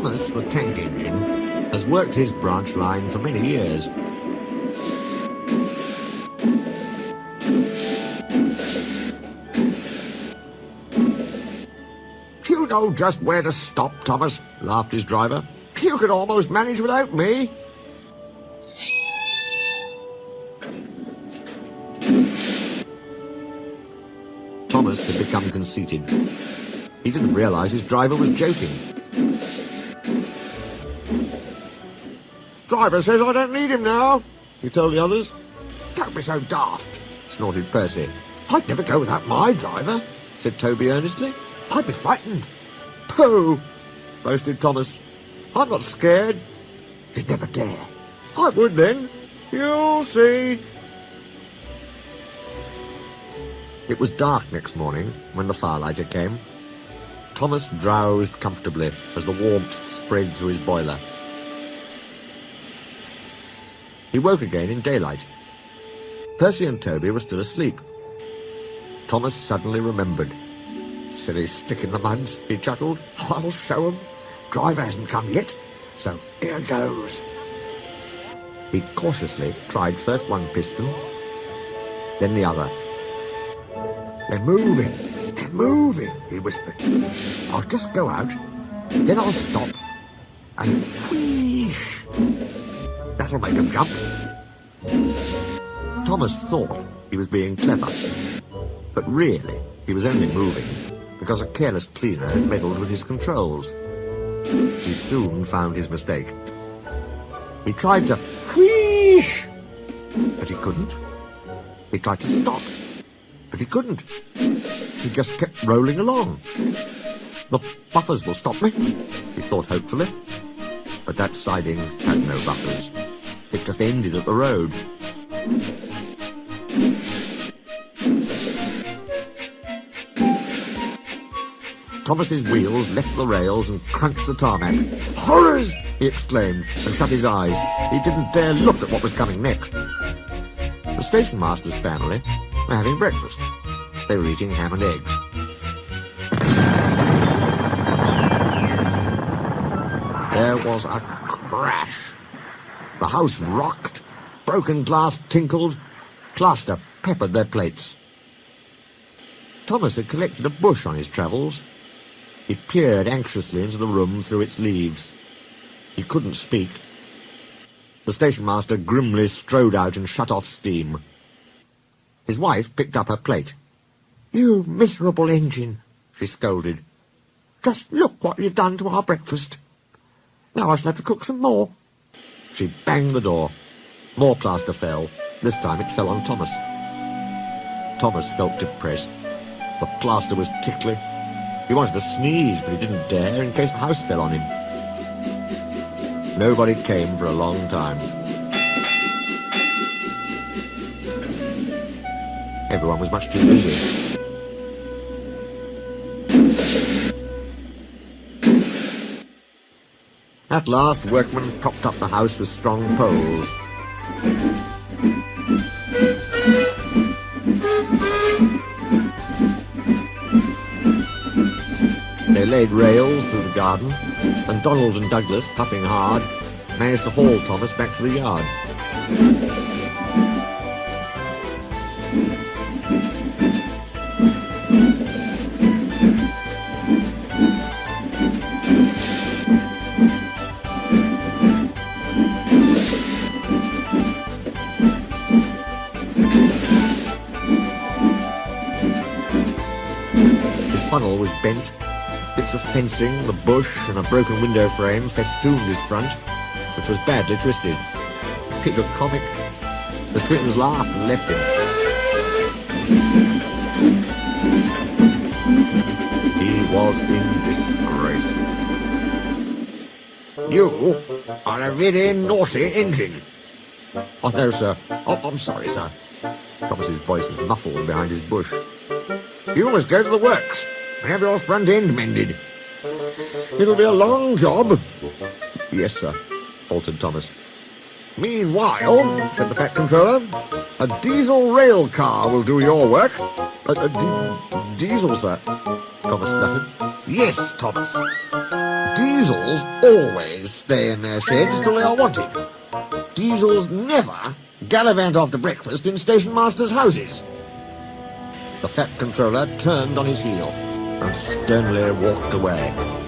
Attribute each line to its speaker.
Speaker 1: Thomas, the tank engine, has worked his branch line for many years. You know just where to stop, Thomas, laughed his driver. You could almost manage without me. Thomas had become conceited. He didn't realise his driver was joking. Driver says I don't need him now, he told the others. Don't be so daft, snorted Percy. I'd never go without my driver, said Toby earnestly. I'd be frightened. Pooh, boasted Thomas. I'm not scared. You'd never dare. I would then. You'll see. It was dark next morning when the firelighter came. Thomas drowsed comfortably as the warmth spread through his boiler. He woke again in daylight. Percy and Toby were still asleep. Thomas suddenly remembered. Silly stick in the muds, he chuckled. I'll show 'em. Driver hasn't come yet, so here goes. He cautiously tried first one piston, then the other. They're moving, he whispered. I'll just go out, then I'll stop, and wheesh. That'll make 'em jump. Thomas thought he was being clever, but really he was only moving because a careless cleaner had meddled with his controls. He soon found his mistake. He tried to wheesh, but he couldn't. He tried to stop, but he couldn't. He just kept rolling along. The buffers will stop me, he thought hopefully. But that siding had no buffers. It just ended at the road. Thomas's wheels left the rails and crunched the tarmac. Horrors! He exclaimed and shut his eyes. He didn't dare look at what was coming next. The station master's family were having breakfast. They were eating ham and eggs. There was a crash. The house rocked, broken glass tinkled, plaster peppered their plates. Thomas had collected a bush on his travels. He peered anxiously into the room through its leaves. He couldn't speak. The station master grimly strode out and shut off steam. His wife picked up her plate. You miserable engine, she scolded. Just look what you've done to our breakfast. Now I shall have to cook some more. She banged the door. More plaster fell. This time it fell on Thomas. Thomas felt depressed. The plaster was tickly. He wanted to sneeze, but he didn't dare in case the house fell on him. Nobody came for a long time. Everyone was much too busy. At last, workmen propped up the house with strong poles. They laid rails through the garden, and Donald and Douglas, puffing hard, managed to haul Thomas back to the yard. His funnel was bent. Bits of fencing, the bush, and a broken window frame festooned his front, which was badly twisted. It looked comic. The twins laughed and left him. He was in disgrace. You are a really naughty engine. Oh, no, sir. Oh, I'm sorry, sir. Thomas's voice was muffled behind his bush. You must go to the works and have your front end mended. It'll be a long job. Yes, sir, faltered Thomas. Meanwhile, said the Fat Controller, a diesel rail car will do your work. Diesel, sir, Thomas stuttered. Yes, Thomas. Diesels always stay in their sheds till they are wanted. Diesels never gallivant after breakfast in station masters' houses. The Fat Controller turned on his heel and sternly walked away.